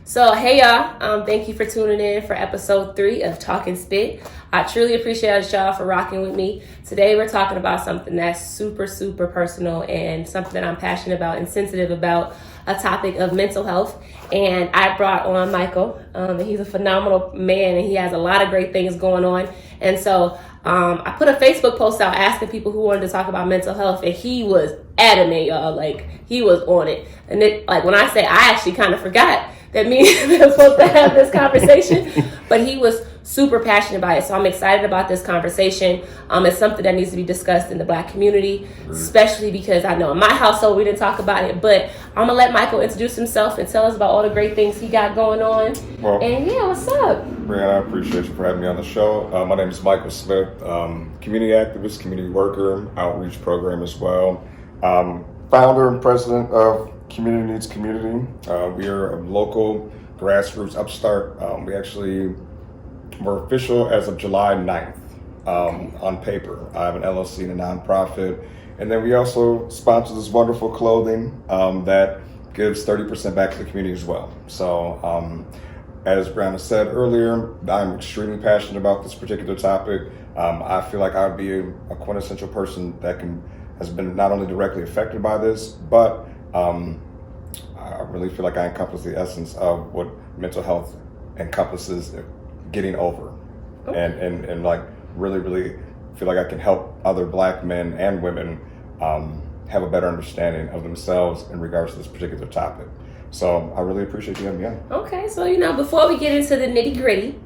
So, hey y'all, thank you for tuning in for episode 3 of TalkNSpit. I truly appreciate y'all for rocking with me. Today we're talking about something that's super, super personal and something that I'm passionate about and sensitive about, a topic of mental health. And I brought on Michael. He's a phenomenal man and he has a lot of great things going on. And so I put a Facebook post out asking people who wanted to talk about mental health, and he was adamant, y'all. Like, he was on it. And it, like, when I say, I actually kind of forgot that me and him were supposed to have this conversation, but he was super passionate about it. So I'm excited about this conversation. It's something that needs to be discussed in the Black community, especially because I know in my household we didn't talk about it, but I'm gonna let Michael introduce himself and tell us about all the great things he got going on. Well, and yeah, what's up? Brianna, I appreciate you for having me on the show. My name is Michael Smith, community activist, community worker, outreach program as well. Founder and president of Community Needs Community. We are a local grassroots upstart. We're official as of July 9th on paper. I have an LLC and a nonprofit. And then we also sponsor this wonderful clothing that gives 30% back to the community as well. So as Brianna said earlier, I'm extremely passionate about this particular topic. I feel like I would be a quintessential person that has been not only directly affected by this, but I really feel like I encompass the essence of what mental health encompasses getting over. Okay. And like really feel like I can help other Black men and women have a better understanding of themselves in regards to this particular topic. So I really appreciate you having me on. Okay, so before we get into the nitty gritty,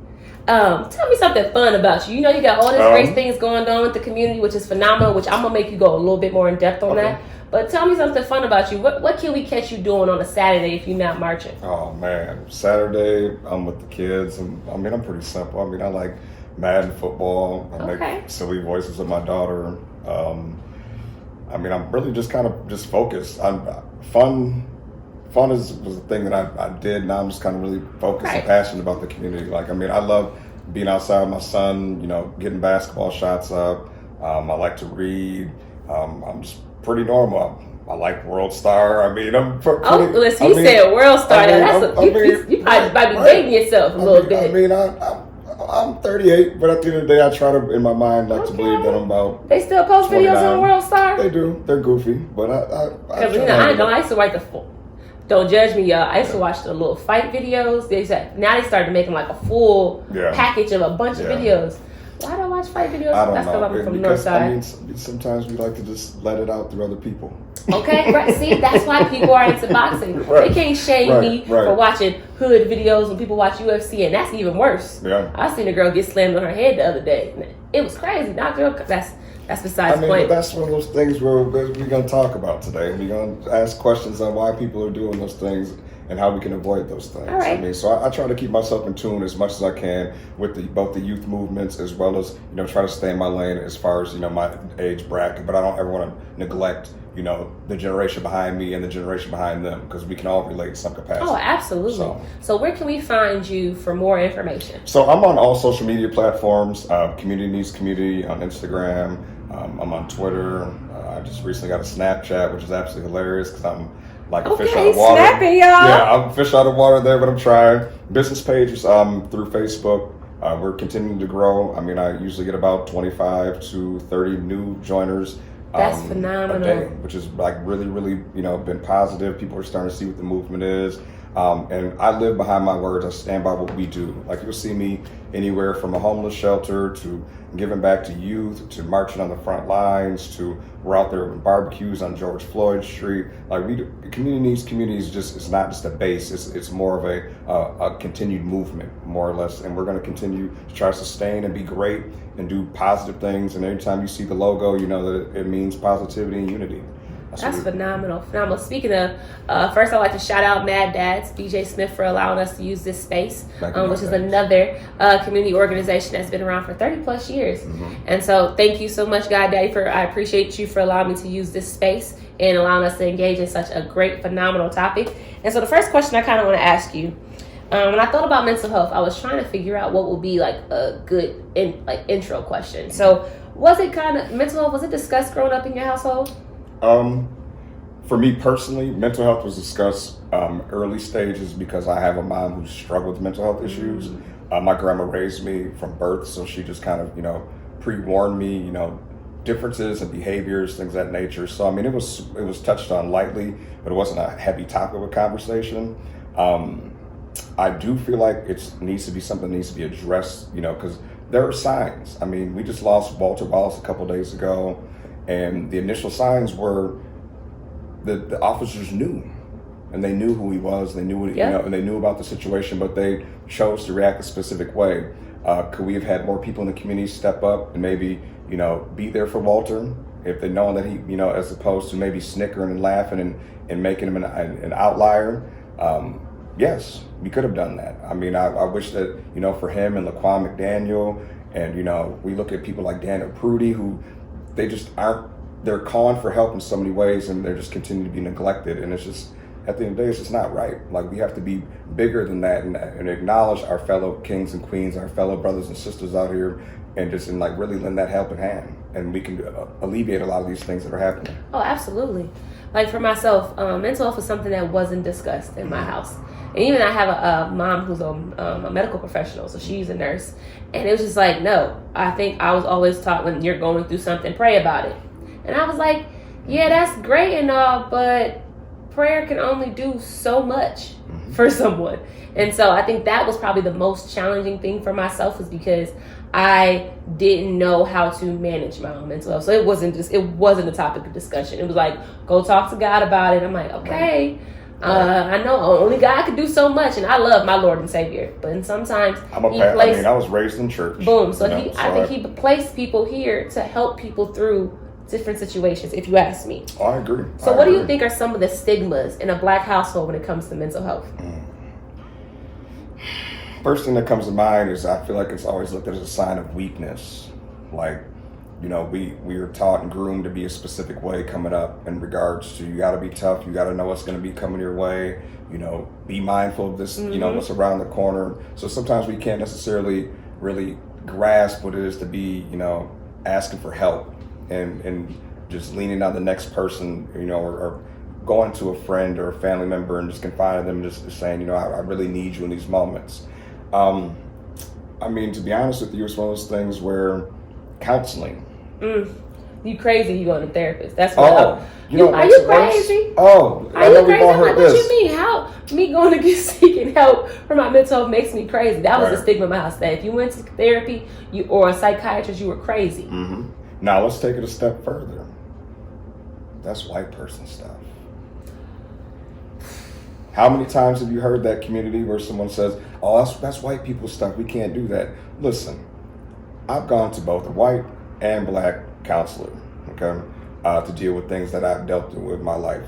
tell me something fun about you. You know, you got all these great things going on with the community, which is phenomenal, which I'm gonna make you go a little bit more in depth on that. But tell me something fun about you. What can we catch you doing on a Saturday if you're not marching? Oh man, Saturday I'm with the kids, and I'm pretty simple. I like Madden football. I make silly voices with my daughter. I'm really just kind of focused. Fun was a thing that I did. Now I'm just kind of really focused and passionate about the community. I love being outside with my son, getting basketball shots up. I like to read. I'm just pretty normal. I like World Star. I'm pretty... listen, you said World Star. You probably might be dating yourself a little bit. I'm 38, but at the end of the day, I try to, in my mind, to believe that I'm about... They still post 29. Videos on World Star? They do. They're goofy, but I used to watch don't judge me, y'all. I used to watch the little fight videos. Now they started making like a full package of a bunch of videos. Why do I watch fight videos? I don't know. That's because I'm from the north side. Sometimes we like to just let it out through other people. Okay, right. See, that's why people are into boxing. They can't shame me for watching hood videos when people watch UFC, and that's even worse. Yeah. I seen a girl get slammed on her head the other day. It was crazy. Not girl. That's besides the point. But that's one of those things where we're going to talk about today. We're going to ask questions on why people are doing those things and how we can avoid those things. All right. So I try to keep myself in tune as much as I can with both the youth movements as well as try to stay in my lane as far as my age bracket. But I don't ever want to neglect the generation behind me and the generation behind them, because we can all relate in some capacity. Oh, absolutely. So where can we find you for more information? So I'm on all social media platforms. Community Needs Community on Instagram. I'm on Twitter. I just recently got a Snapchat, which is absolutely hilarious because I'm like a fish out of water. Snapping, y'all. Yeah, I'm a fish out of water there, but I'm trying. Business pages through Facebook. We're continuing to grow. I usually get about 25 to 30 new joiners. That's phenomenal. A day, which is like really, been positive. People are starting to see what the movement is. And I live behind my words. I stand by what we do. Like, you'll see me anywhere from a homeless shelter to giving back to youth to marching on the front lines to we're out there with barbecues on George Floyd Street. Like, Community Needs Community is it's not just a base. It's more of a continued movement, more or less. And we're going to continue to try to sustain and be great and do positive things. And every time you see the logo, you know that it means positivity and unity. That's phenomenal. Speaking of, first I'd like to shout out Mad Dads, BJ Smith, for allowing us to use this space, which is another community organization that's been around for 30 plus years. Mm-hmm. And so thank you so much, God Daddy, I appreciate you for allowing me to use this space and allowing us to engage in such a great, phenomenal topic. And so the first question I kind of want to ask you, when I thought about mental health, I was trying to figure out what would be like a good intro question. So was it mental health, was it discussed growing up in your household? For me personally, mental health was discussed early stages because I have a mom who struggled with mental health issues. My grandma raised me from birth, so she just kind of, pre-warned me, differences and behaviors, things of that nature. So I mean, it was touched on lightly, but it wasn't a heavy topic of conversation. I do feel like it needs to be something that needs to be addressed, because there are signs. I mean, we just lost Walter Wallace a couple days ago, and the initial signs were the officers knew, and they knew who he was. They knew what, and they knew about the situation, but they chose to react a specific way. Could we have had more people in the community step up and maybe, be there for Walter if they known that he, as opposed to maybe snickering and laughing and making him an outlier? Yes, we could have done that. I mean, I wish that, for him and Laquan McDaniel, and, we look at people like Daniel Prudy, who they just aren't, they're calling for help in so many ways, and they're just continue to be neglected. And it's just, at the end of the day, it's just not right. Like, we have to be bigger than that and acknowledge our fellow kings and queens, our fellow brothers and sisters out here, and just really lend that helping hand. And we can alleviate a lot of these things that are happening. Oh, absolutely. Like for myself, mental health was something that wasn't discussed in my house. And even I have a mom who's a medical professional, so she's a nurse. And it was just like, no, I think I was always taught when you're going through something, pray about it. And I was like, yeah, that's great and all, but prayer can only do so much for someone. And so I think that was probably the most challenging thing for myself, was because I didn't know how to manage my own mental health. So it wasn't a topic of discussion. It was like, go talk to God about it. I'm like, okay, I know only God can do so much, and I love my Lord and Savior. But sometimes I was raised in church. Boom. So I think he placed people here to help people through different situations, if you ask me. Oh, I agree. So what do you think are some of the stigmas in a Black household when it comes to mental health? First thing that comes to mind is I feel like it's always looked at as a sign of weakness. Like, we are taught and groomed to be a specific way coming up in regards to, you got to be tough, you got to know what's going to be coming your way, be mindful of this, what's around the corner. So sometimes we can't necessarily really grasp what it is to be, asking for help and just leaning on the next person, or going to a friend or a family member and just confiding them, just saying, I really need you in these moments. I mean, to be honest with you, it's one of those things where counseling. You crazy, you going to therapist. That's what are you crazy? Oh, are you crazy? I'm like, what you mean? How me going to get seeking help for my mental health makes me crazy? That was the stigma in my house, that if you went to therapy or a psychiatrist, you were crazy. Now let's take it a step further. That's white person stuff. How many times have you heard that community where someone says, oh, that's white people stuff, we can't do that? Listen, I've gone to both a white and Black counselor, okay, to deal with things that I've dealt with in my life.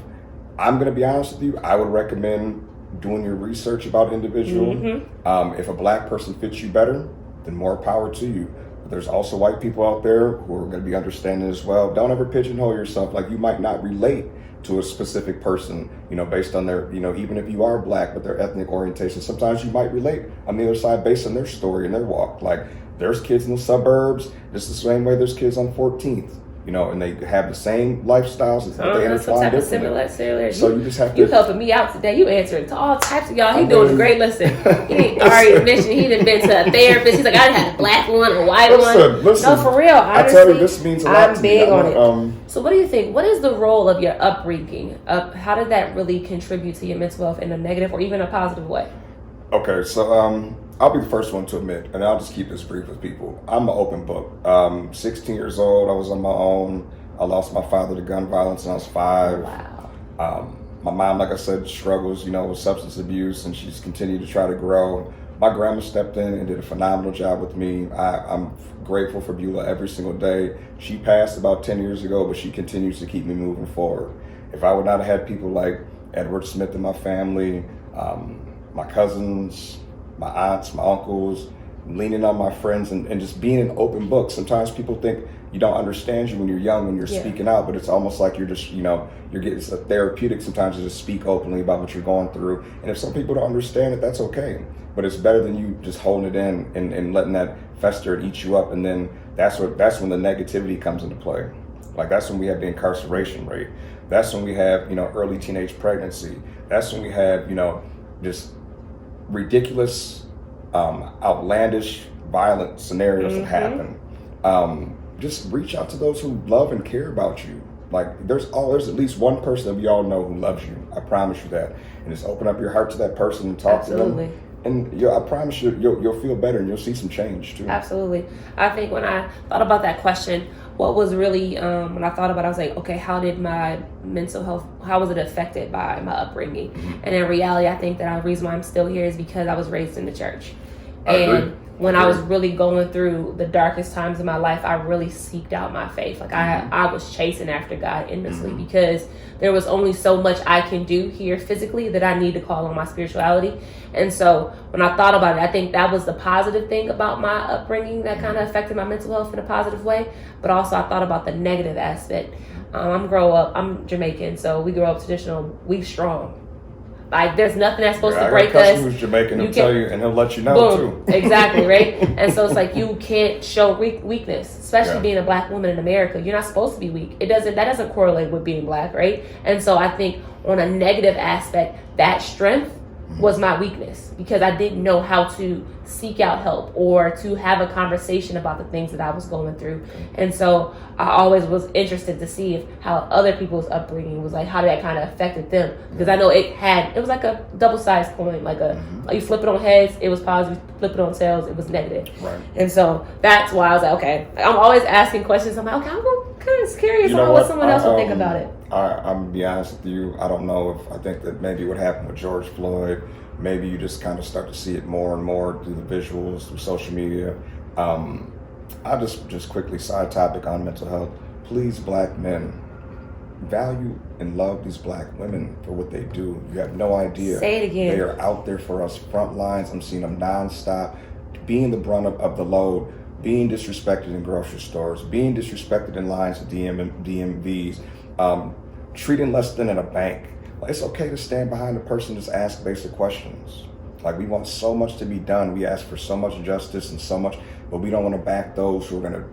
I'm going to be honest with you, I would recommend doing your research about an individual. If a Black person fits you better, then more power to you. But there's also white people out there who are going to be understanding as well. Don't ever pigeonhole yourself. Like, you might not relate to a specific person, based on their, even if you are Black, but their ethnic orientation. Sometimes you might relate on the other side based on their story and their walk. Like, there's kids in the suburbs, just the same way there's kids on 14th, and they have the same lifestyles, but they intertwine differently. So you just have to. You helping me out today. You answering to all types of y'all. He doing a great listen. He already mentioned he done been to a therapist. He's like, I had a Black one, a white one. Listen, no, for real. Honestly, I tell you, this means a lot to me. I'm big on it. So what do you think? What is the role of your upbringing? How did that really contribute to your mental health in a negative or even a positive way? Okay, so I'll be the first one to admit, and I'll just keep this brief with people. I'm an open book. 16 years old, I was on my own. I lost my father to gun violence when I was 5. Wow. My mom, like I said, struggles, with substance abuse, and she's continued to try to grow. My grandma stepped in and did a phenomenal job with me. I'm grateful for Beulah every single day. She passed about 10 years ago, but she continues to keep me moving forward. If I would not have had people like Edward Smith in my family, my cousins, my aunts, my uncles, leaning on my friends, and just being an open book. Sometimes people think you don't understand you when you're young, when you're speaking out, but it's almost like you're just, you're getting, it's a therapeutic sometimes to just speak openly about what you're going through. And if some people don't understand it, that's okay. But it's better than you just holding it in and letting that fester and eat you up. And then that's when the negativity comes into play. Like, that's when we have the incarceration rate. That's when we have, early teenage pregnancy. That's when we have, just ridiculous, outlandish, violent scenarios that happen. Just reach out to those who love and care about you. Like there's at least one person that we all know who loves you. I promise you that. And just open up your heart to that person and talk to them. And I promise you'll feel better and you'll see some change too. Absolutely. I think when I thought about that question, what was really, when I thought about it, I was like, okay, how did my mental health, how was it affected by my upbringing? And in reality, I think that the reason why I'm still here is because I was raised in the church. And when I was really going through the darkest times of my life, I really seeked out my faith. Like I was chasing after God endlessly because there was only so much I can do here physically that I need to call on my spirituality. And so when I thought about it, I think that was the positive thing about my upbringing that kind of affected my mental health in a positive way. But also I thought about the negative aspect. I'm Jamaican, so we grew up traditional, we strong. Like there's nothing that's supposed to break us. I got who's Jamaican, he'll tell you, and he'll let you know too. Exactly, right? And so it's like you can't show weakness, especially being a black woman in America. You're not supposed to be weak. That doesn't correlate with being black, right? And so I think on a negative aspect, that strength was my weakness because I didn't know how to seek out help or to have a conversation about the things that I was going through. And so I always was interested to see how other people's upbringing was like, how that kind of affected them. Because I know it was like a double-sized coin, like you flip it on heads, it was positive, flip it on tails, it was negative. Right. And so that's why I was like, okay, I'm always asking questions. I'm like, okay, I'm kind of curious about what someone else would think about it. I'm going to be honest with you. I don't know I think that maybe what happened with George Floyd, maybe you just kind of start to see it more and more through the visuals, through social media. I'll just quickly side topic on mental health. Please, black men, value and love these black women for what they do. You have no idea. Say it again. They are out there for us, front lines. I'm seeing them nonstop, being the brunt of the load, being disrespected in grocery stores, being disrespected in lines of DMVs, treating less than in a bank. It's okay to stand behind a person and just ask basic questions. Like we want so much to be done. We ask for so much justice and so much, but we don't want to back those who are going to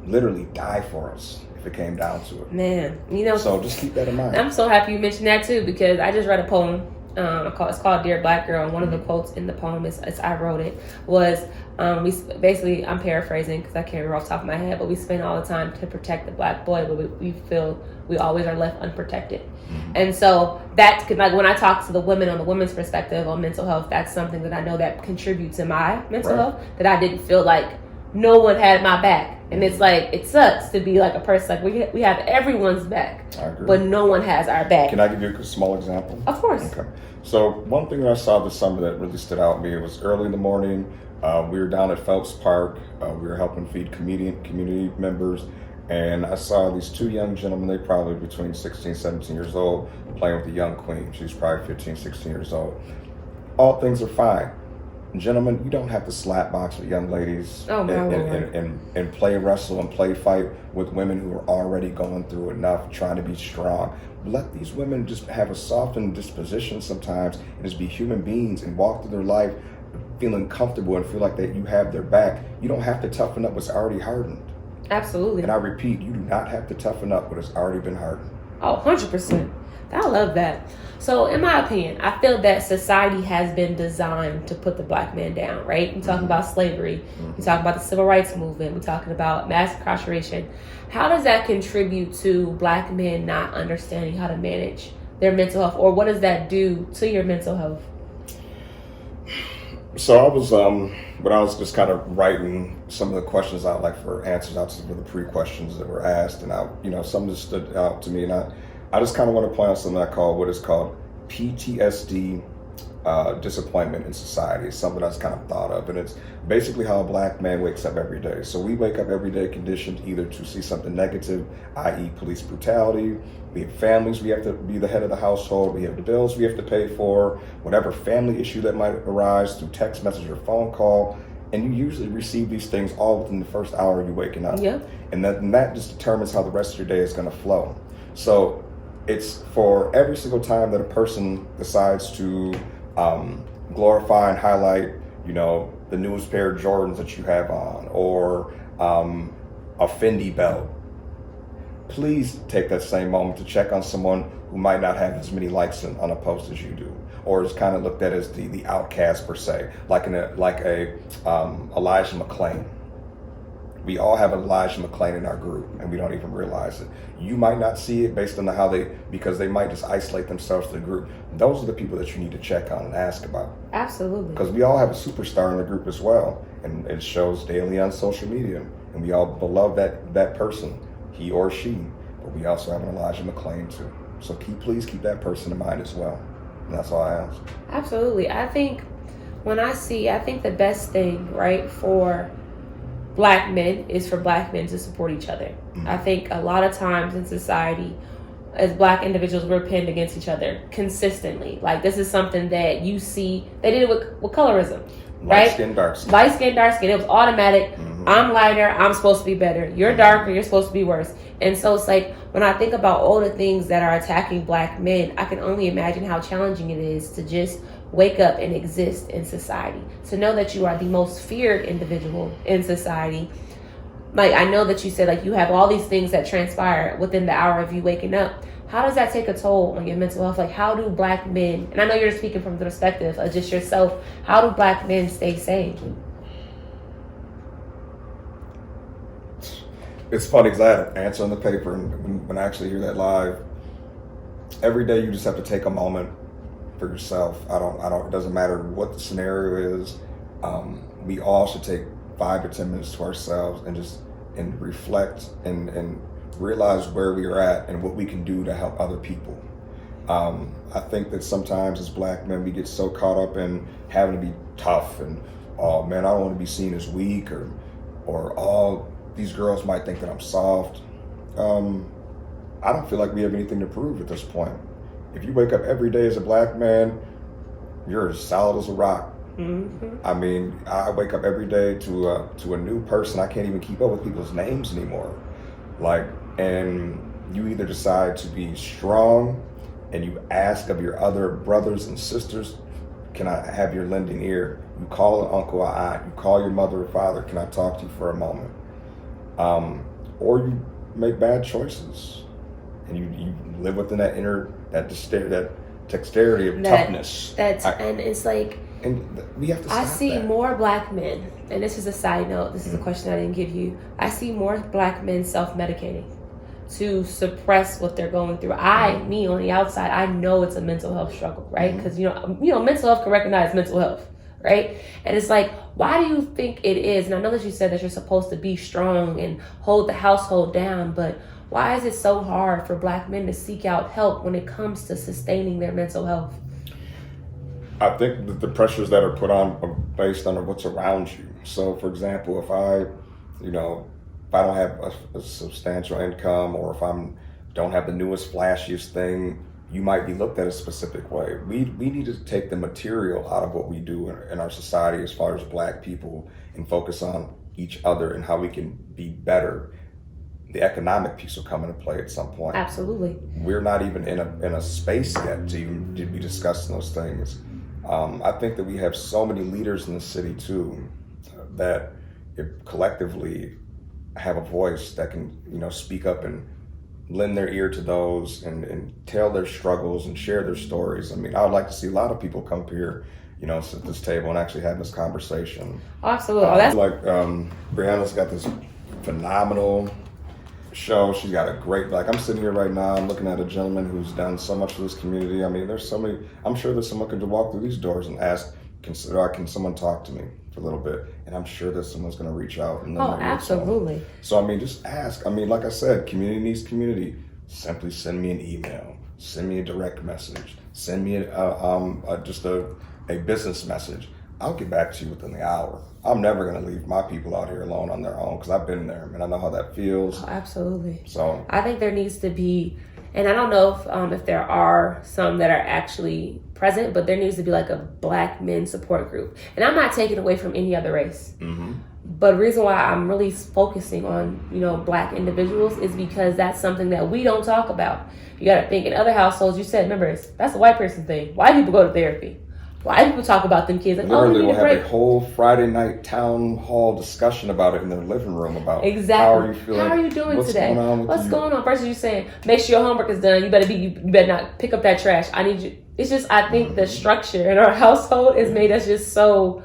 literally die for us if it came down to it. Man, So just keep that in mind. I'm so happy you mentioned that too because I just read a poem. It's called Dear Black Girl, and one of the quotes in the poem I wrote it was I'm paraphrasing because I can't remember off the top of my head, but we spend all the time to protect the black boy, but we feel we always are left unprotected. And so that could, like when I talk to the women on the women's perspective on mental health, that's something that I know that contributes to my mental health, that I didn't feel like no one had my back. And it's like, it sucks to be like a person, like we have everyone's back, but no one has our back. Can I give you a small example? Of course. Okay. So one thing that I saw this summer that really stood out to me, it was early in the morning. We were down at Phelps Park. We were helping feed community members. And I saw these two young gentlemen, they probably between 16, 17 years old, playing with the young queen. She's probably 15, 16 years old. All things are fine. Gentlemen, you don't have to slap box with young ladies and play wrestle and play fight with women who are already going through enough, trying to be strong. Let these women just have a softened disposition sometimes and just be human beings and walk through their life feeling comfortable and feel like that you have their back. You don't have to toughen up what's already hardened. Absolutely. And I repeat, you do not have to toughen up what has already been hardened. Oh, 100%. I love that. So in my opinion, I feel that society has been designed to put the black man down, right? We're talking about slavery. We're talking about the civil rights movement. We're talking about mass incarceration. How does that contribute to black men not understanding how to manage their mental health? Or what does that do to your mental health? So I was, when I was just kind of writing some of the questions out, like for answers out to the pre-questions that were asked, and some just stood out to me, and I just kind of want to point out something I call what is called PTSD disappointment in society. It's something that's kind of thought of, and it's basically how a black man wakes up every day. So we wake up every day conditioned either to see something negative, i.e. police brutality. We have families, we have to be the head of the household. We have the bills we have to pay for, whatever family issue that might arise through text message or phone call. And you usually receive these things all within the first hour of you waking up. Yeah. And that just determines how the rest of your day is going to flow. So it's for every single time that a person decides to glorify and highlight, the newest pair of Jordans that you have on, or a Fendi belt. please take that same moment to check on someone who might not have as many likes on a post as you do, or is kind of looked at as the outcast per se, like a Elijah McClain. We all have Elijah McClain in our group, and we don't even realize it. You might not see it based on because they might just isolate themselves to the group. Those are the people that you need to check on and ask about. Absolutely. Because we all have a superstar in the group as well, and it shows daily on social media, and we all love that person, he or she. But we also have an Elijah McClain too. So please keep that person in mind as well. And that's all I ask. Absolutely. I think the best thing, right, for Black men is for Black men to support each other. Mm-hmm. I think a lot of times in society, as Black individuals, we're pinned against each other consistently. Like, this is something that you see. They did it with colorism, right? Light skin, dark skin. Light skin, dark skin. It was automatic. Mm-hmm. I'm lighter. I'm supposed to be better. You're darker. You're supposed to be worse. And so it's like, when I think about all the things that are attacking Black men, I can only imagine how challenging it is to just wake up and exist in society. To know that you are the most feared individual in society. Like, I know that you said, like, you have all these things that transpire within the hour of you waking up. How does that take a toll on your mental health? Like, how do Black men, and I know you're speaking from the perspective of just yourself, how do Black men stay sane? It's funny because I had an answer on the paper, and when I actually hear that live, every day you just have to take a moment for yourself. It doesn't matter what the scenario is. We all should take 5 to 10 minutes to ourselves and reflect and realize where we are at and what we can do to help other people. I think that sometimes as Black men, we get so caught up in having to be tough and, oh man, I don't want to be seen as weak, or oh, these girls might think that I'm soft. I don't feel like we have anything to prove at this point. If you wake up every day as a Black man, you're as solid as a rock. Mm-hmm. I mean, I wake up every day to a new person. I can't even keep up with people's names anymore. And you either decide to be strong and you ask of your other brothers and sisters, can I have your lending ear? You call an uncle or aunt, you call your mother or father, can I talk to you for a moment? Or you make bad choices and you live within that dexterity of toughness. And it's like, and we have to stop I see that. more Black men, and this is a side note, this is a question I didn't give you. I see more Black men self-medicating to suppress what they're going through. Me on the outside, I know it's a mental health struggle, right? Because mental health can recognize mental health, right? And it's like, why do you think it is? And I know that you said that you're supposed to be strong and hold the household down, but why is it so hard for Black men to seek out help when it comes to sustaining their mental health? I think that the pressures that are put on are based on what's around you. So, for example, if I don't have a substantial income, or if I don't have the newest, flashiest thing, you might be looked at a specific way. We need to take the material out of what we do in our society as far as Black people and focus on each other and how we can be better. The economic piece will come into play at some point. Absolutely. We're not even in a space yet to even be discussing those things. I think that we have so many leaders in the city too that if collectively have a voice that can, speak up and lend their ear to those and tell their struggles and share their stories. I mean, I would like to see a lot of people come up here, sit at this table and actually have this conversation. Absolutely. Brianna's got this phenomenal show. She's got a great, I'm sitting here right now, I'm looking at a gentleman who's done so much for this community. I mean, there's so many, I'm sure that someone could walk through these doors and ask, can someone talk to me for a little bit? And I'm sure that someone's going to reach out. And absolutely. So, just ask. Like I said, community needs community. Simply send me an email, send me a direct message, send me just a business message. I'll get back to you within the hour. I'm never going to leave my people out here alone on their own, because I've been there and I know how that feels. Oh, absolutely. So I think there needs to be, and I don't know if there are some that are actually present, but there needs to be like a Black men support group. And I'm not taking away from any other race. Mm-hmm. But the reason why I'm really focusing on, Black individuals is because that's something that we don't talk about. You got to think in other households, you said, remember, that's a white person thing. White people go to therapy. White people talk about them kids like, literally, we will need a break. have a whole Friday night town hall discussion about it in their living room about Exactly. how are you feeling? How are you doing what's today? Going on with What's you? going on? Versus you saying, make sure your homework is done. You better not pick up that trash. I need you. It's just, I think the structure in our household has made us just so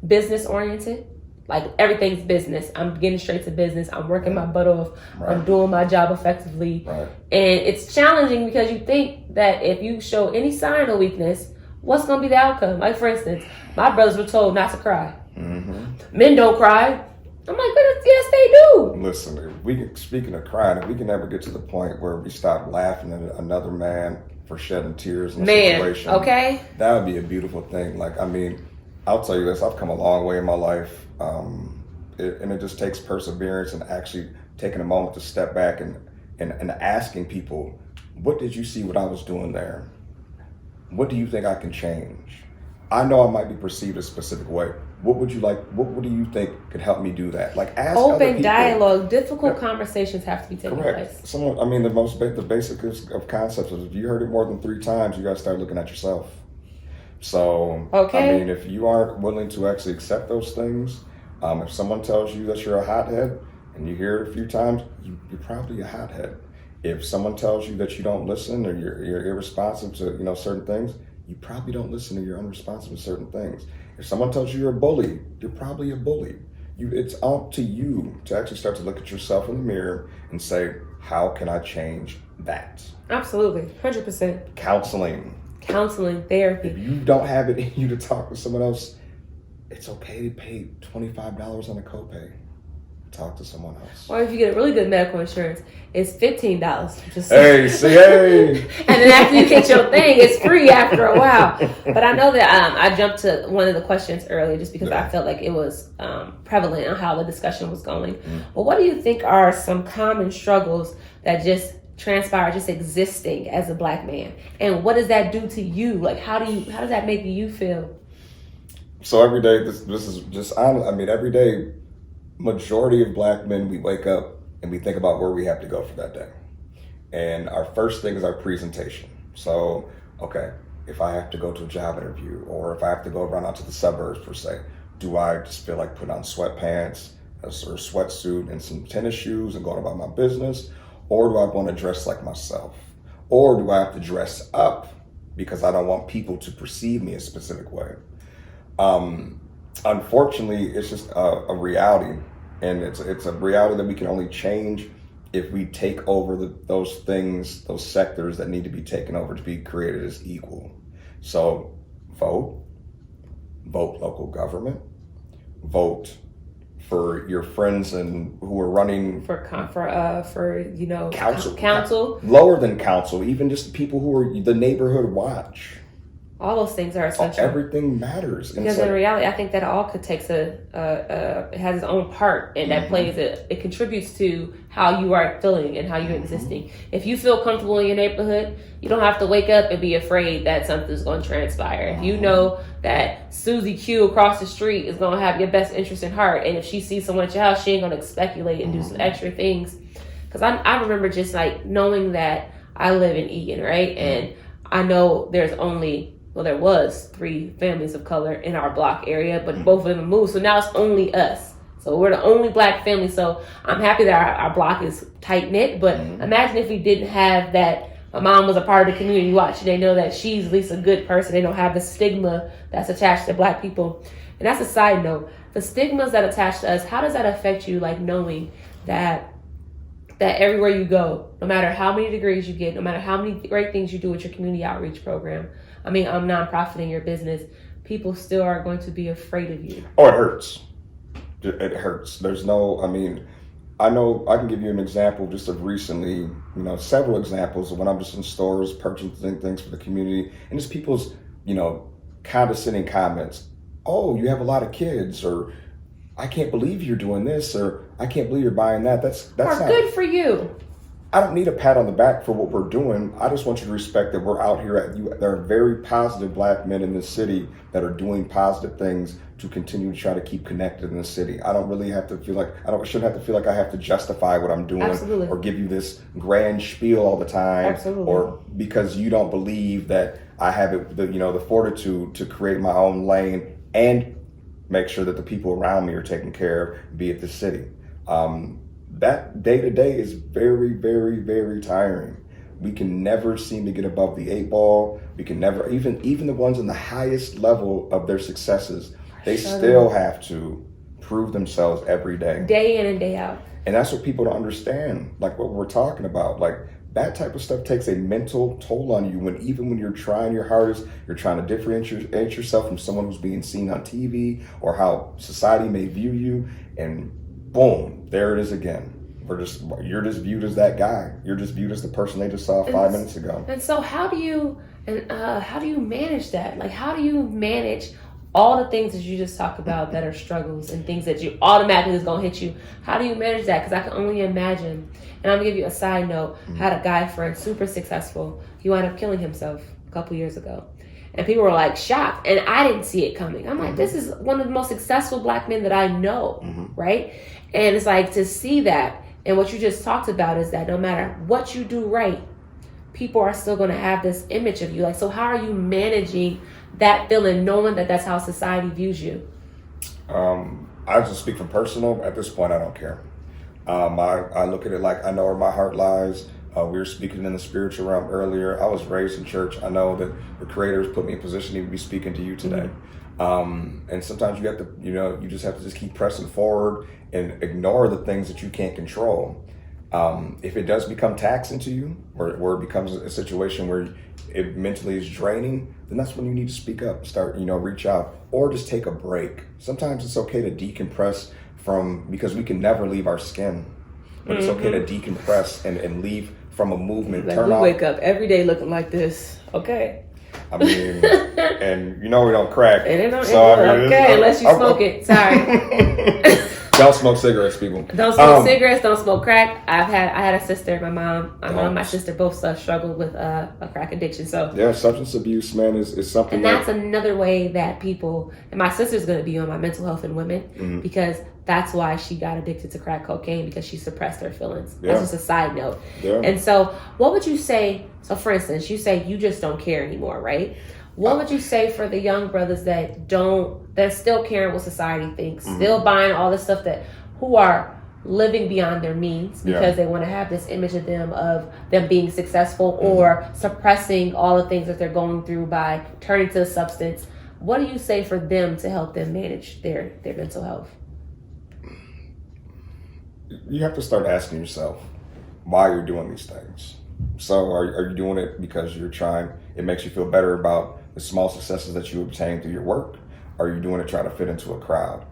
business oriented. Like everything's business. I'm getting straight to business. I'm working my butt off. Right. I'm doing my job effectively. Right. And it's challenging because you think that if you show any sign of weakness, what's going to be the outcome? Like, for instance, my brothers were told not to cry. Men don't cry. I'm like, yes, they do. Listen, speaking of crying, if we can ever get to the point where we stop laughing at another man for shedding tears in a situation, okay, that would be a beautiful thing. Like, I mean, I'll tell you this, I've come a long way in my life, and it just takes perseverance and actually taking a moment to step back and asking people, what did you see what I was doing there? What do you think I can change? I know I might be perceived a specific way. What would you like? What do you think could help me do that? Like, ask other open people. dialogue. Difficult conversations have to be taken Correct. place. Someone, I mean, the basic of concepts is if you heard it more than 3 times, you got to start looking at yourself. So, okay. I mean, if you aren't willing to actually accept those things, if someone tells you that you're a hothead and you hear it a few times, you're probably a hothead. If someone tells you that you don't listen or you're irresponsive to certain things, you probably don't listen or you're unresponsive to certain things. If someone tells you you're a bully, you're probably a bully. It's up to you to actually start to look at yourself in the mirror and say, how can I change that? Absolutely, 100%. Counseling, therapy. If you don't have it in you to talk to someone else, it's okay to pay $25 on a copay. Talk to someone else. Or if you get a really good medical insurance, it's $15. Hey. And then after you get your thing, it's free after a while. But I know that I jumped to one of the questions earlier just because I felt like it was prevalent on how the discussion was going. But what do you think are some common struggles that just transpire just existing as a Black man? And what does that do to you? Like, how does that make you feel? So every day, this is just, I mean, every day, majority of Black men, we wake up and we think about where we have to go for that day. And our first thing is our presentation. So, okay, if I have to go to a job interview or if I have to go run out to the suburbs per se, do I just feel like putting on sweatpants or sweatsuit and some tennis shoes and going about my business? Or do I want to dress like myself? Or do I have to dress up because I don't want people to perceive me a specific way? Unfortunately, it's just a reality, and it's a reality that we can only change if we take over those things, those sectors that need to be taken over to be created as equal. So, vote local government, vote for your friends and who are running for council, lower than council, even just people who are the neighborhood watch. All those things are essential. Everything matters. Because in reality, I think that all could takes it has its own part, and that plays it contributes to how you are feeling and how you're existing. If you feel comfortable in your neighborhood, you don't have to wake up and be afraid that something's going to transpire. If you know that Susie Q across the street is going to have your best interest in heart, and if she sees someone at your house, she ain't going to speculate and do some extra things. Because I remember just like knowing that I live in Eagan, right? And I know there was 3 families of color in our block area, but both of them moved. So now it's only us. So we're the only Black family. So I'm happy that our block is tight knit. But imagine if we didn't have that. My mom was a part of the community watch. They know that she's at least a good person. They don't have the stigma that's attached to Black people. And that's a side note. The stigmas that attach to us, how does that affect you? Like knowing that everywhere you go, no matter how many degrees you get, no matter how many great things you do with your community outreach program, nonprofit your business, people still are going to be afraid of you. Oh, it hurts. It hurts. I know I can give you an example just of recently, several examples of when I'm just in stores purchasing things for the community and just people's, condescending comments. Oh, you have a lot of kids, or I can't believe you're doing this, or I can't believe you're buying that. That's not good for you. I don't need a pat on the back for what we're doing. I just want you to respect that we're out here. There are very positive Black men in this city that are doing positive things, to continue to try to keep connected in the city. I don't really have to feel like, shouldn't have to feel like I have to justify what I'm doing. Absolutely. Or give you this grand spiel all the time. Absolutely. Or because you don't believe that I have the fortitude to create my own lane and make sure that the people around me are taken care of, be it the city. That day to day is very, very, very tiring. We can never seem to get above the 8 ball. We can never, even the ones in the highest level of their successes, they still have to prove themselves every day. Day in and day out. And that's what people don't understand, like what we're talking about. Like that type of stuff takes a mental toll on you even when you're trying your hardest, you're trying to differentiate yourself from someone who's being seen on TV or how society may view you, and boom, there it is again. You're just viewed as that guy. You're just viewed as the person they just saw 5 minutes ago. And so how do you manage that? Like, how do you manage all the things that you just talked about that are struggles and things that you automatically is going to hit you? How do you manage that? Because I can only imagine. And I'm going to give you a side note. I had a guy friend, super successful. He wound up killing himself a couple years ago. And people were like shocked. And I didn't see it coming. I'm like, this is one of the most successful Black men that I know, right? And it's like to see that. And what you just talked about is that no matter what you do right, people are still going to have this image of you. Like, so how are you managing that feeling, knowing that that's how society views you? I just speak from personal. At this point, I don't care. I look at it like I know where my heart lies. We were speaking in the spiritual realm earlier. I was raised in church. I know that the Creator has put me in position to be speaking to you today. And sometimes you have to, you just have to just keep pressing forward and ignore the things that you can't control. If it does become taxing to you, where it becomes a situation where it mentally is draining, then that's when you need to speak up, start, reach out, or just take a break. Sometimes it's okay to decompress because we can never leave our skin, but it's okay to decompress and leave from a movement. Like we wake up every day looking like this, okay? I mean, and we don't crack. Unless you smoke it. Sorry. Don't smoke cigarettes, people. Don't smoke cigarettes. Don't smoke crack. I had a sister. My mom and my sister both struggled with a crack addiction. So yeah, substance abuse, man, is something. And that's another way that people. And my sister's going to be on my mental health in women because that's why she got addicted to crack cocaine, because she suppressed her feelings. Yeah. That's just a side note. Yeah. And so, what would you say? So, for instance, you say you just don't care anymore, right? What would you say for the young brothers that still caring what society thinks, still buying all this stuff, who are living beyond their means because they want to have this image of them being successful or suppressing all the things that they're going through by turning to the substance? What do you say for them to help them manage their mental health? You have to start asking yourself why you're doing these things. So are you doing it because it makes you feel better about the small successes that you obtain through your work? Or are you doing it trying to fit into a crowd?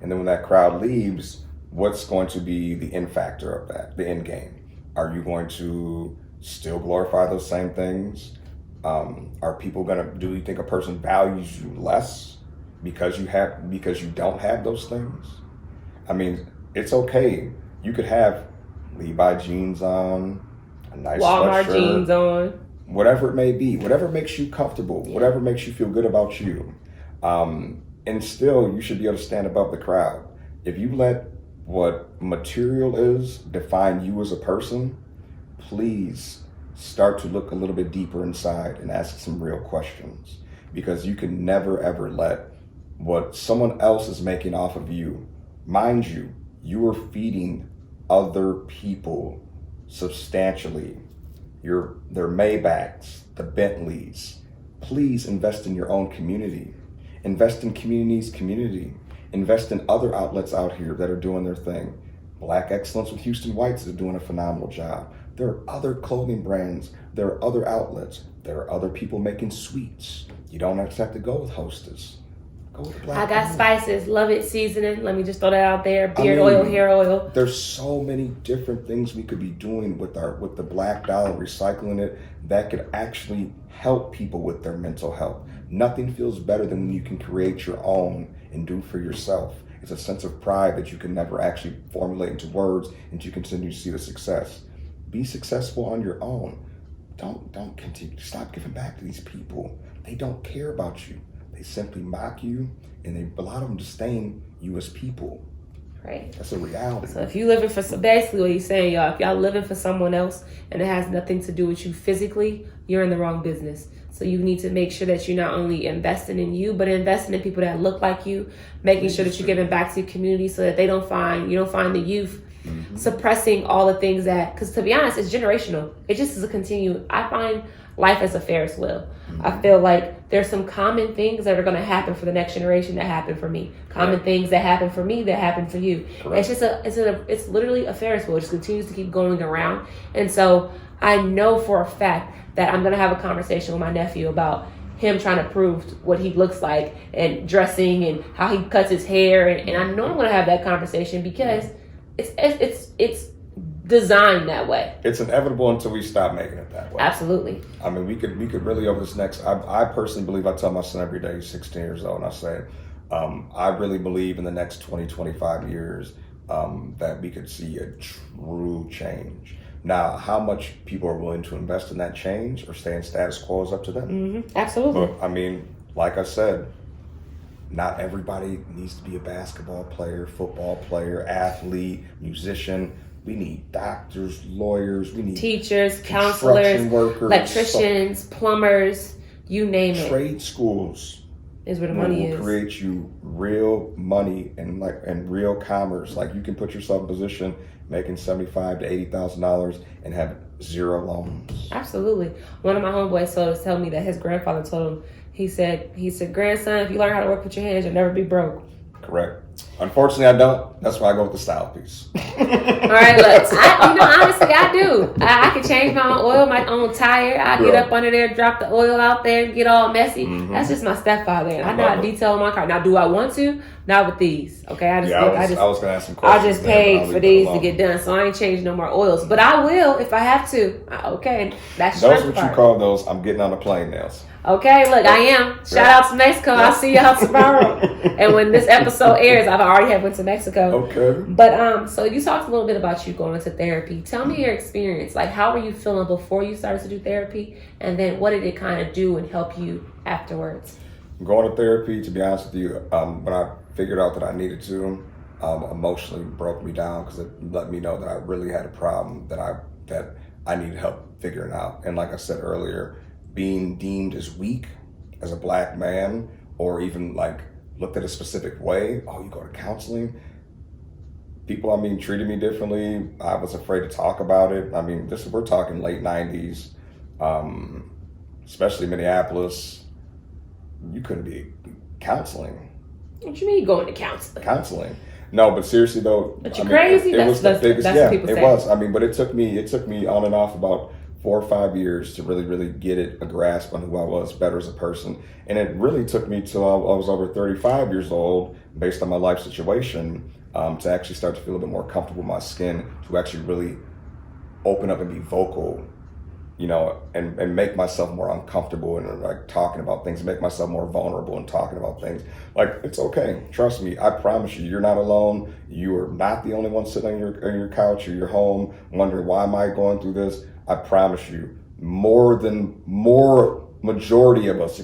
And then when that crowd leaves, what's going to be the end factor of that, the end game? Are you going to still glorify those same things? Do you think a person values you less because you don't have those things? I mean, it's okay. You could have Levi jeans on, a nice Walmart sweatshirt, jeans on, whatever it may be, whatever makes you comfortable, whatever makes you feel good about you. And still, you should be able to stand above the crowd. If you let what material is define you as a person, please start to look a little bit deeper inside and ask some real questions, because you can never, ever let what someone else is making off of you. Mind you, you are feeding other people substantially. Their Maybachs, the Bentleys. Please invest in your own community. Invest in community. Invest in other outlets out here that are doing their thing. Black Excellence with Houston Whites is doing a phenomenal job. There are other clothing brands. There are other outlets. There are other people making sweets. You don't have to go with Hostess. Go with Black. I got spices, love it, seasoning. Let me just throw that out there. Beard oil, hair oil. There's so many different things we could be doing with the Black dollar, recycling it, that could actually help people with their mental health. Nothing feels better than when you can create your own and do for yourself. It's a sense of pride that you can never actually formulate into words, and you continue to see the success. Be successful on your own. Don't continue. Stop giving back to these people. They don't care about you. they simply mock you, and a lot of them disdain you as people. Right. That's a reality. So if you living for, basically what you're saying, y'all, if y'all living for someone else and it has nothing to do with you physically, you're in the wrong business. So you need to make sure that you're not only investing in you, but investing in people that look like you, making sure that you're giving back to your community so that you don't find the youth suppressing all the things that, because to be honest, it's generational. It just is a continue. I find life as a Ferris wheel. I feel like there's some common things that are going to happen for the next generation that happen for me. Common things that happen for me that happen for you. Correct. It's literally a Ferris wheel. It just continues to keep going around. And so I know for a fact that I'm going to have a conversation with my nephew about him trying to prove what he looks like and dressing and how he cuts his hair. And I know I'm going to have that conversation because it's designed that way. It's inevitable until we stop making it that way. Absolutely. I mean, we could really over this next. I personally believe. I tell my son every day. He's 16 years old, and I say, I really believe in the next 20, 25 years that we could see a true change. Now, how much people are willing to invest in that change or stay in status quo is up to them. Mm-hmm. Absolutely. But I mean, like I said, not everybody needs to be a basketball player, football player, athlete, musician. We need doctors, lawyers, we need teachers, counselors, workers, electricians, plumbers, you name it. Trade schools is where the money is. Will create you real money and real commerce. Like you can put yourself in a position making $75,000 to $80,000 and have zero loans. Absolutely. One of my homeboys told me that his grandfather told him, he said, grandson, if you learn how to work with your hands, you'll never be broke. Correct. Unfortunately, I don't. That's why I go with the style piece. All right, look. Honestly, I do. I can change my own oil, my own tire. I get up under there, drop the oil out there, and get all messy. Mm-hmm. That's just my stepfather. And I know how to detail my car. Now, do I want to? Not with these. Okay, I was going to ask some questions. I just paid for these to get done, so I ain't changing no more oils. But I will if I have to. Okay, that's those what you call those. I'm getting on the plane nails. Okay, look, I am. Shout out to Mexico. I'll see y'all tomorrow. And when this episode airs, I've already went to Mexico. Okay. But so you talked a little bit about you going into therapy. Tell me your experience. Like, how were you feeling before you started to do therapy? And then what did it kind of do and help you afterwards? Going to therapy, to be honest with you, when I figured out that I needed to, emotionally broke me down because it let me know that I really had a problem that I needed help figuring out. And like I said earlier, being deemed as weak as a black man or even like looked at a specific way. Oh, you go to counseling? People, treated me differently. I was afraid to talk about it. We're talking late 90s, especially Minneapolis. You couldn't be counseling. What you mean going to counseling? Counseling. No, but seriously though. But you're crazy? It was the biggest, yeah, what people it say. Was. But it took me on and off about 4 or 5 years to really, really get a grasp on who I was better as a person. And it really took me till I was over 35 years old, based on my life situation, to actually start to feel a bit more comfortable with my skin, to actually really open up and be vocal, and make myself more uncomfortable and like talking about things, make myself more vulnerable and talking about things. Like, it's okay. Trust me. I promise you, you're not alone. You are not the only one sitting on your couch or your home wondering, why am I going through this? I promise you, majority of us,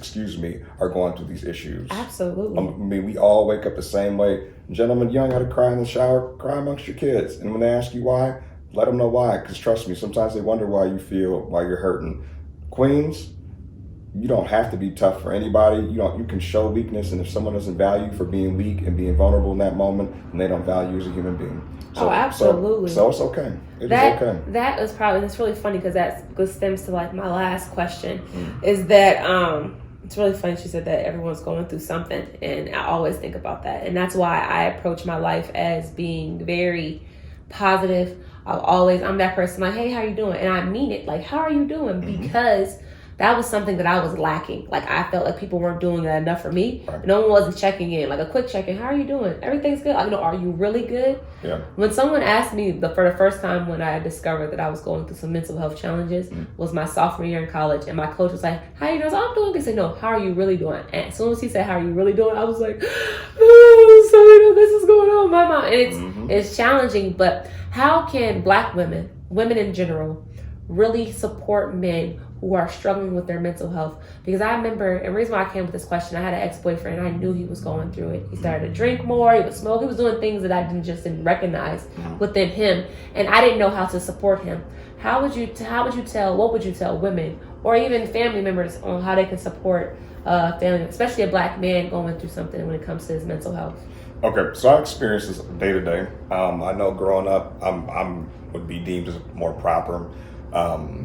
are going through these issues. Absolutely. We all wake up the same way. Gentlemen, you don't got to cry in the shower, cry amongst your kids. And when they ask you why, let them know why. Because trust me, sometimes they wonder why you're hurting. Queens, you don't have to be tough for anybody. You can show weakness, and if someone doesn't value you for being weak and being vulnerable in that moment, then they don't value you as a human being. So, absolutely. So it's okay. It's okay. That's really funny because that stems to like my last question is that it's really funny she said that everyone's going through something, and I always think about that. And that's why I approach my life as being very positive. I'm that person like, hey, how you doing? And I mean it, like, how are you doing? Because that was something that I was lacking. Like, I felt like people weren't doing that enough for me. Right. No one wasn't checking in, like a quick check-in. How are you doing? Everything's good. Are you really good? Yeah. When someone asked me for the first time when I discovered that I was going through some mental health challenges was my sophomore year in college, and my coach was like, how you doing? I'm doing good. He said, no, how are you really doing? And as soon as he said, how are you really doing? I was like, oh, so this is going on in my mind. And it's challenging, but how can black women in general, really support men who are struggling with their mental health? Because I remember, and the reason why I came with this question, I had an ex-boyfriend, and I knew he was going through it. He started to drink more, he would smoke, he was doing things that I didn't recognize within him, and I didn't know how to support him. What would you tell women or even family members on how they can support family, especially a Black man going through something when it comes to his mental health? Okay, so I experience this day to day. I know growing up, I'm would be deemed as more proper.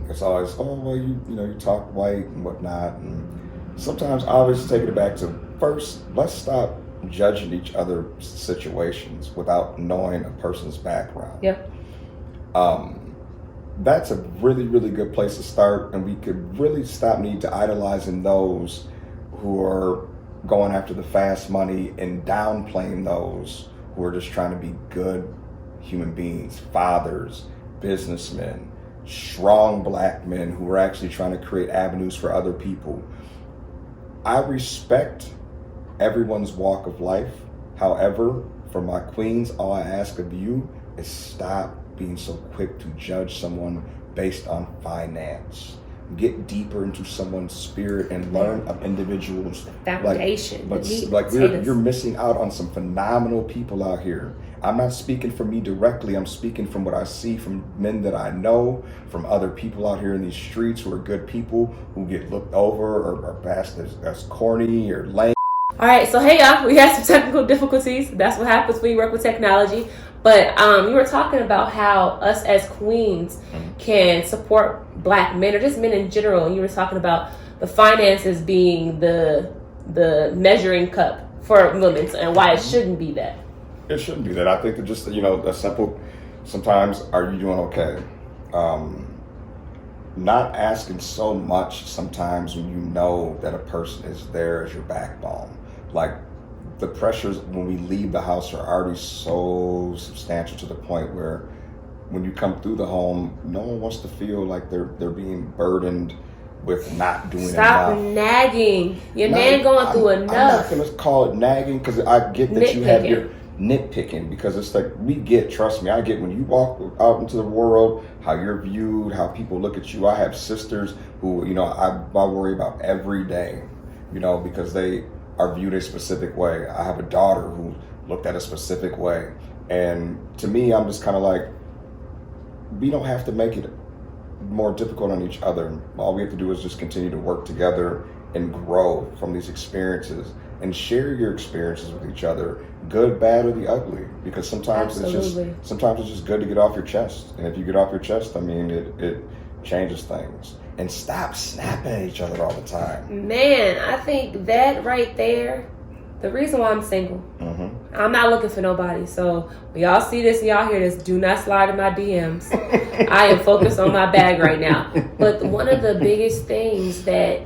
It's always, oh well, you talk white and whatnot, and sometimes I always take it back to first. Let's stop judging each other's situations without knowing a person's background. Yep. That's a really, really good place to start, and we could really stop need to idolizing those who are going after the fast money and downplaying those who are just trying to be good human beings, fathers, businessmen, strong Black men who are actually trying to create avenues for other people. I respect everyone's walk of life. However, for my queens, all I ask of you is stop being so quick to judge someone based on finance. Get deeper into someone's spirit and learn of individuals. Foundation. You're missing out on some phenomenal people out here. I'm not speaking from me directly. I'm speaking from what I see from men that I know, from other people out here in these streets who are good people who get looked over or are passed as corny or lame. All right, so hey y'all, we had some technical difficulties. That's what happens when you work with technology. But you were talking about how us as queens can support Black men or just men in general. And you were talking about the finances being the measuring cup for women and why it shouldn't be that. It shouldn't be that. I think that just, a simple, sometimes, are you doing okay? Not asking so much sometimes when you know that a person is there as your backbone. Like, the pressures when we leave the house are already so substantial to the point where when you come through the home, no one wants to feel like they're being burdened with not doing enough. Stop nagging. Your man going through enough. I'm not going to call it nagging because I get that you have your nitpicking, because it's like trust me, I get when you walk out into the world, how you're viewed, how people look at you. I have sisters who, I worry about every day, because they are viewed a specific way. I have a daughter who looked at a specific way. And to me, I'm just kind of like, we don't have to make it more difficult on each other. All we have to do is just continue to work together and grow from these experiences and share your experiences with each other, good, bad, or the ugly. Because sometimes it's just good to get off your chest. And if you get off your chest, it changes things. And stop snapping at each other all the time. Man, I think that right there, the reason why I'm single, I'm not looking for nobody. So when y'all see this and y'all hear this, do not slide in my DMs. I am focused on my bag right now. But one of the biggest things that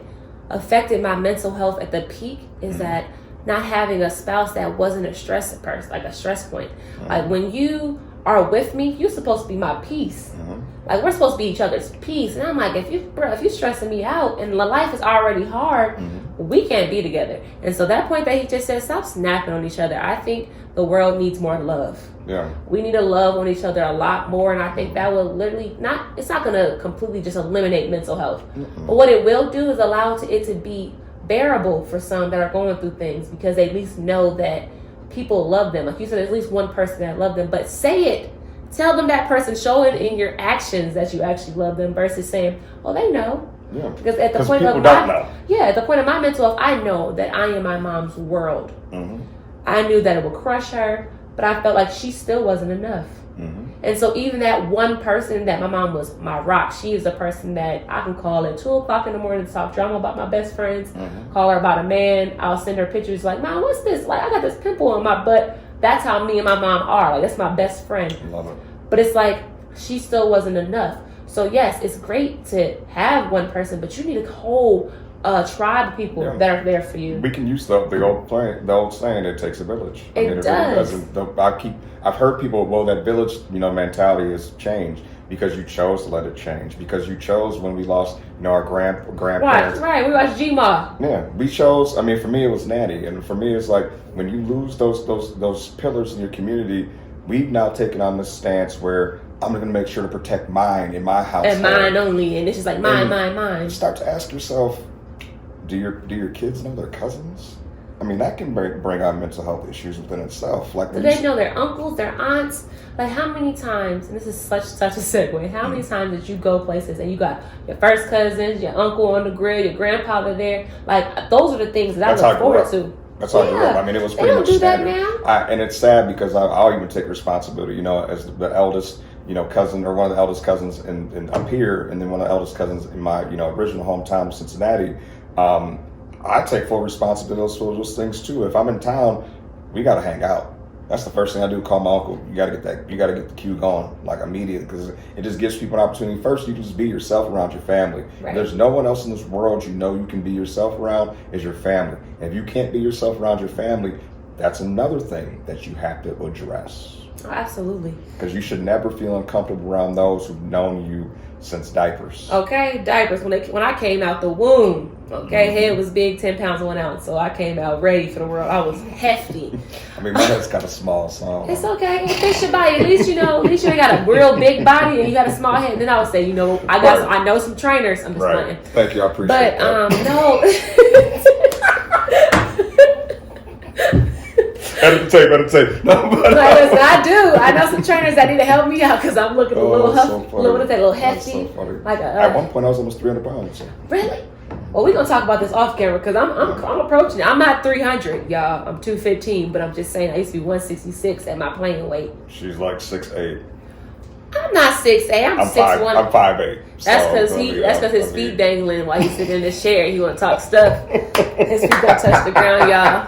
affected my mental health at the peak is that not having a spouse that wasn't a stress person, like a stress point. Like when you are with me, you're supposed to be my peace. Like we're supposed to be each other's peace. And I'm like, if you stressing me out and life is already hard, we can't be together. And so that point that he just said, stop snapping on each other. I think the world needs more love. Yeah. We need to love on each other a lot more. And I think that will literally it's not going to completely just eliminate mental health. But what it will do is allow it to be bearable for some that are going through things, because they at least know that people love them. Like you said, there's at least one person that loves them. But say it. Tell them that person. Show it in your actions that you actually love them versus saying, well, they know. Yeah. Because at the point of my mental health, I know that I am my mom's world. I knew that it would crush her, but I felt like she still wasn't enough. And so even that one person that my mom was my rock, she is the person that I can call at 2 o'clock in the morning to talk drama about my best friends, call her about a man. I'll send her pictures like, Mom, what's this? Like, I got this pimple on my butt. That's how me and my mom are. Like, that's my best friend. Love it. But it's like, she still wasn't enough. So yes, it's great to have one person, but you need a whole tribe of people that are there for you. We can use the old saying, it takes a village. It does. I've heard people, well, that village, mentality has changed because you chose to let it change. Because you chose when we lost, our grandparents. Right. We watched G-Ma. Yeah, we chose. For me, it was Natty, and for me, it's like when you lose those pillars in your community. We've now taken on this stance where I'm going to make sure to protect mine in my house. And mine only. And it's just like mine. You start to ask yourself, do your kids know their cousins? I mean, that can bring on mental health issues within itself. Like, do they know their uncles, their aunts? Like, how many times, and this is such a segue, how many times did you go places and you got your first cousins, your uncle on the grill, your grandfather there? Like, those are the things that I look forward to. That's how I grew up. I mean, it was pretty much standard. They don't do that now. And it's sad because I'll even take responsibility, as the eldest, cousin, or one of the eldest cousins in up here, and then one of the eldest cousins in my, original hometown of Cincinnati. I take full responsibility for those things too. If I'm in town, we got to hang out. That's the first thing I do. Call my uncle. You got to get the queue going like immediately, because it just gives people an opportunity. First, you can just be yourself around your family. Right. There's no one else in this world you can be yourself around is your family. And if you can't be yourself around your family, that's another thing that you have to address. Oh, absolutely. Because you should never feel uncomfortable around those who've known you since diapers. Okay, diapers. When I came out the womb, head was big, 10 pounds 1 ounce. So I came out ready for the world. I was hefty. I mean, my head's kind of small, so it's okay. It fits your body. At least you ain't got a real big body and you got a small head. And then I would say, I know some trainers. I'm just playing. Thank you, I appreciate that. But no. Edit the tape. No, but listen, I know some trainers that need to help me out because I'm looking a little little hefty. So funny. Like at one point, I was almost 300 pounds. So. Really? Well, we're gonna talk about this off camera because I'm approaching it. I'm not 300, y'all. I'm 215, but I'm just saying I used to be 166 at my playing weight. She's like 6'8". I'm not 6'8". I'm 6'1". I'm 5'8". That's because his feet dangling while he's sitting in the chair. He want to talk stuff. His feet don't touch the ground, y'all.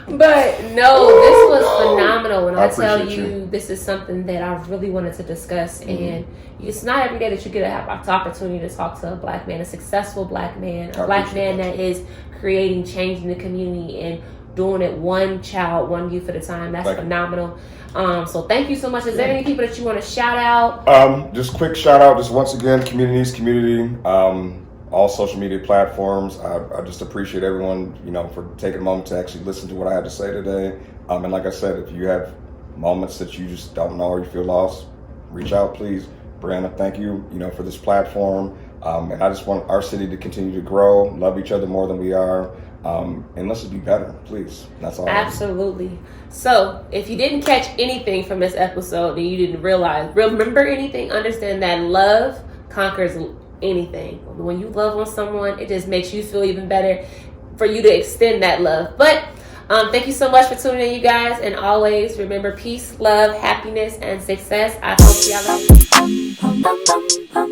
But no, this was phenomenal. When I tell you, this is something that I really wanted to discuss, and it's not every day that you get to have the opportunity to talk to a black man, a successful black man, a black man that is creating change in the community and doing it one child, one youth at a time. That's phenomenal. So thank you so much. Is there any people that you want to shout out? Just quick shout out. Just once again, community. All social media platforms. I just appreciate everyone, for taking a moment to actually listen to what I had to say today. And like I said, if you have moments that you just don't know or you feel lost, reach out, please. Brianna, thank you, for this platform. And I just want our city to continue to grow, love each other more than we are. And let's just be better, please. That's all. Absolutely. So if you didn't catch anything from this episode and you didn't remember anything, understand that love conquers anything. When you love on someone, it just makes you feel even better for you to extend that love. But thank you so much for tuning in, you guys, and always remember peace, love, happiness, and success. I hope y'all